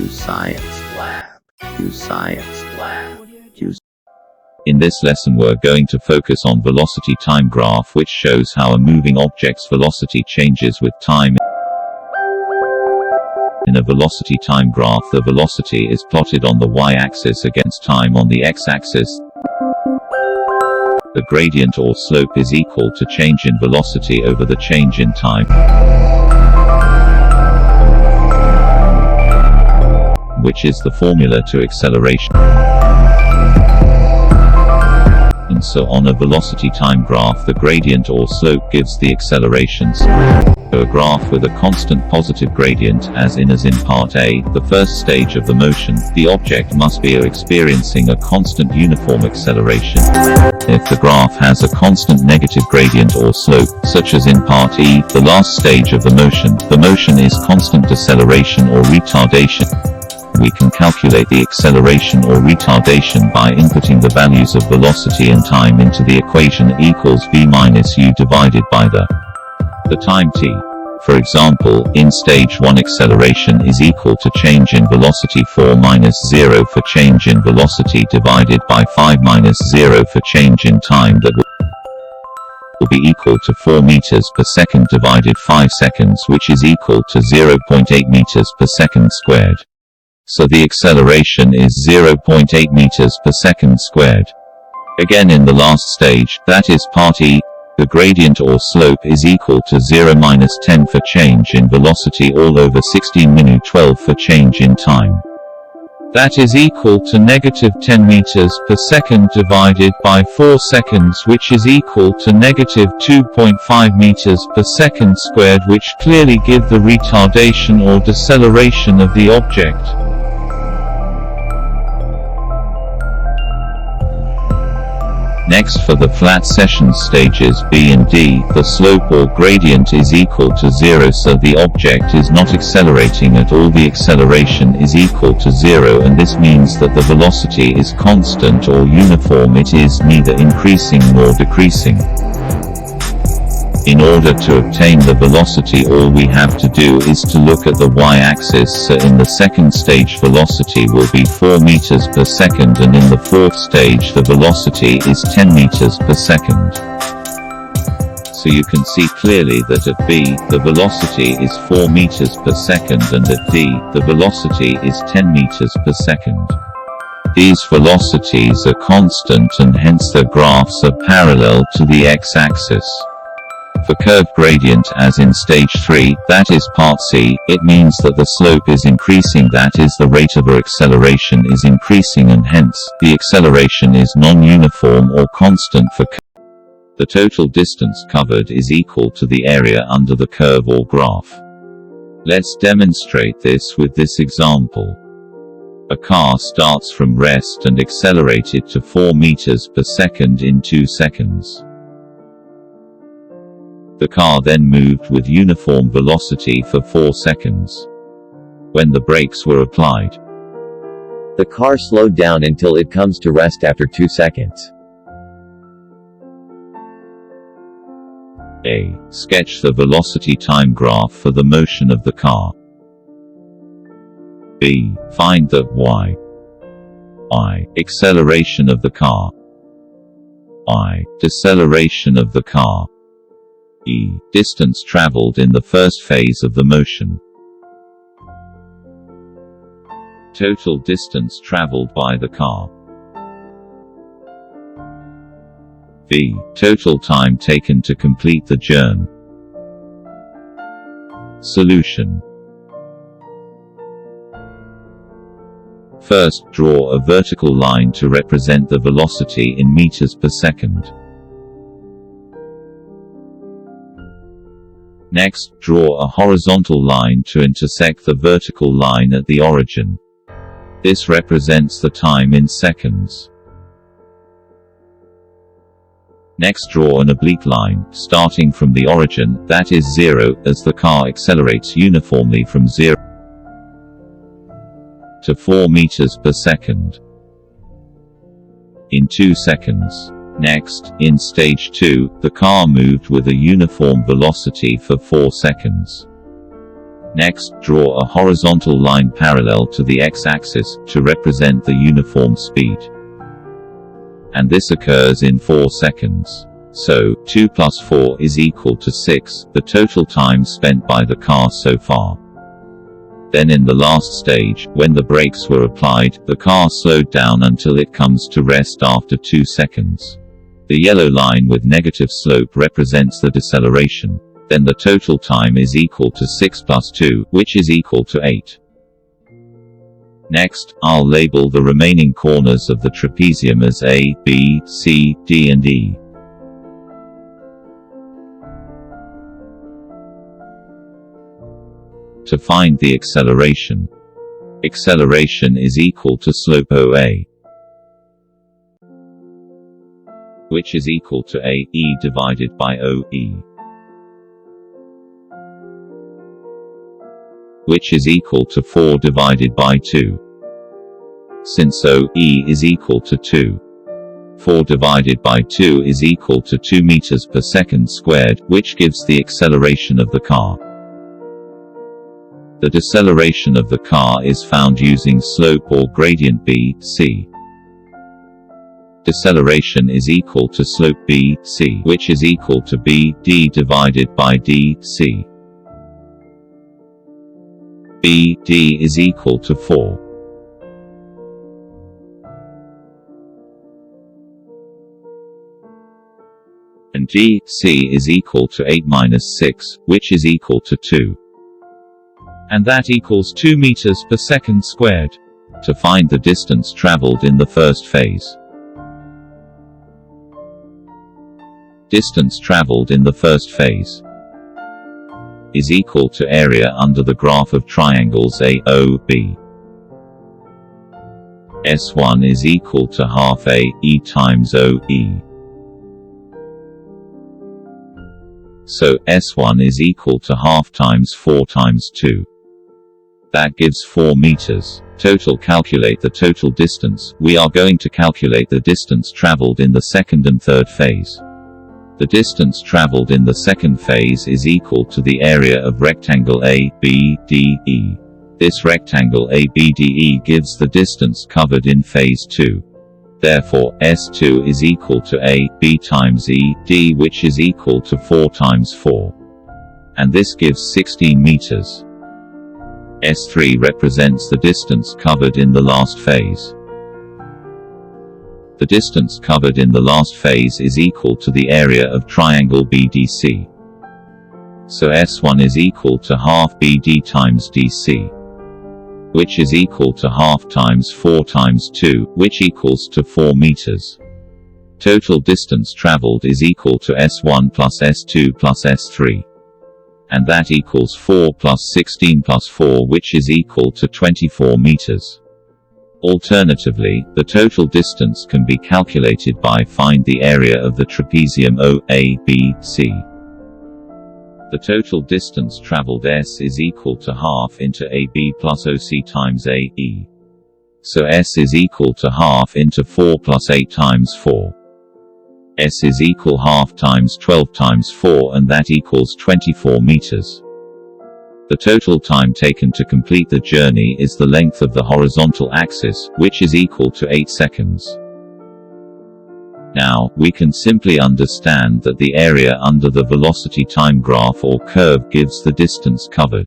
Q Science Lab. Q Science Lab. In this lesson we're going to focus on velocity time graph, which shows how a moving object's velocity changes with time. In a velocity time graph, the velocity is plotted on the y-axis against time on the x-axis. The gradient or slope is equal to change in velocity over the change in time, which is the formula to acceleration. And so on a velocity time graph, the gradient or slope gives the accelerations. A graph with a constant positive gradient, as in part A, the first stage of the motion, the object must be experiencing a constant uniform acceleration. If the graph has a constant negative gradient or slope, such as in part E, the last stage of the motion is constant deceleration or retardation. We can calculate the acceleration or retardation by inputting the values of velocity and time into the equation equals v minus u divided by the time t. For example, in stage 1 acceleration is equal to change in velocity 4 minus 0 for change in velocity divided by 5 minus 0 for change in time, that will be equal to 4 meters per second divided 5 seconds, which is equal to 0.8 meters per second squared. So the acceleration is 0.8 meters per second squared. Again, in the last stage, that is part E, the gradient or slope is equal to 0 minus 10 for change in velocity all over 16 minus 12 for change in time. That is equal to negative 10 meters per second divided by 4 seconds, which is equal to negative 2.5 meters per second squared, which clearly give the retardation or deceleration of the object. Next, for the flat section stages B and D, the slope or gradient is equal to 0, so the object is not accelerating at all. The acceleration is equal to 0, and this means that the velocity is constant or uniform. It is neither increasing nor decreasing. In order to obtain the velocity, all we have to do is to look at the y-axis. So in the second stage, velocity will be 4 meters per second, and in the fourth stage the velocity is 10 meters per second. So you can see clearly that at B, the velocity is 4 meters per second, and at D, the velocity is 10 meters per second. These velocities are constant, and hence their graphs are parallel to the x-axis. For curved gradient, as in stage 3, that is part C, it means that the slope is increasing, that is, the rate of acceleration is increasing, and hence, the acceleration is non-uniform or constant for curve. The total distance covered is equal to the area under the curve or graph. Let's demonstrate this with this example. A car starts from rest and accelerated to 4 meters per second in 2 seconds. The car then moved with uniform velocity for 4 seconds. When the brakes were applied, the car slowed down until it comes to rest after 2 seconds. A. Sketch the velocity time graph for the motion of the car. B. Find the I. Acceleration of the car. I. Deceleration of the car. E. Distance traveled in the first phase of the motion. Total distance traveled by the car. V. Total time taken to complete the journey. Solution. First, draw a vertical line to represent the velocity in meters per second. Next, draw a horizontal line to intersect the vertical line at the origin. This represents the time in seconds. Next, draw an oblique line, starting from the origin, that is 0, as the car accelerates uniformly from 0 to 4 meters per second in 2 seconds. Next, in stage 2, the car moved with a uniform velocity for 4 seconds. Next, draw a horizontal line parallel to the x-axis, to represent the uniform speed. And this occurs in 4 seconds. So, 2 plus 4 is equal to 6, the total time spent by the car so far. Then in the last stage, when the brakes were applied, the car slowed down until it comes to rest after 2 seconds. The yellow line with negative slope represents the deceleration. Then the total time is equal to 6 plus 2, which is equal to 8. Next, I'll label the remaining corners of the trapezium as A, B, C, D and E. To find the acceleration. Acceleration is equal to slope OA, which is equal to AE divided by OE, which is equal to 4 divided by 2. Since OE is equal to 2, 4 divided by 2 is equal to 2 meters per second squared, which gives the acceleration of the car. The deceleration of the car is found using slope or gradient B, C. Deceleration is equal to slope B, C, which is equal to B, D divided by D, C. B, D is equal to 4. And D, C is equal to 8 minus 6, which is equal to 2. And that equals 2 meters per second squared. To find the distance traveled in the first phase. Distance traveled in the first phase is equal to area under the graph of triangles AOB. S1 is equal to half AE times OE. So, S1 is equal to half times 4 times 2. That gives 4 meters. Total. Calculate the total distance. We are going to calculate the distance traveled in the second and third phase. The distance traveled in the second phase is equal to the area of rectangle ABDE. This rectangle ABDE gives the distance covered in phase 2. Therefore, S2 is equal to AB times ED, which is equal to 4 times 4. And this gives 16 meters. S3 represents the distance covered in the last phase. The distance covered in the last phase is equal to the area of triangle BDC. So S1 is equal to half BD times DC, which is equal to half times 4 times 2, which equals to 4 meters. Total distance traveled is equal to S1 plus S2 plus S3. And that equals 4 plus 16 plus 4, which is equal to 24 meters. Alternatively, the total distance can be calculated by find the area of the trapezium OABC. The total distance traveled S is equal to half into AB plus OC times AE. So S is equal to half into 4 plus 8 times 4. S is equal half times 12 times 4, and that equals 24 meters. The total time taken to complete the journey is the length of the horizontal axis, which is equal to 8 seconds. Now, we can simply understand that the area under the velocity time graph or curve gives the distance covered.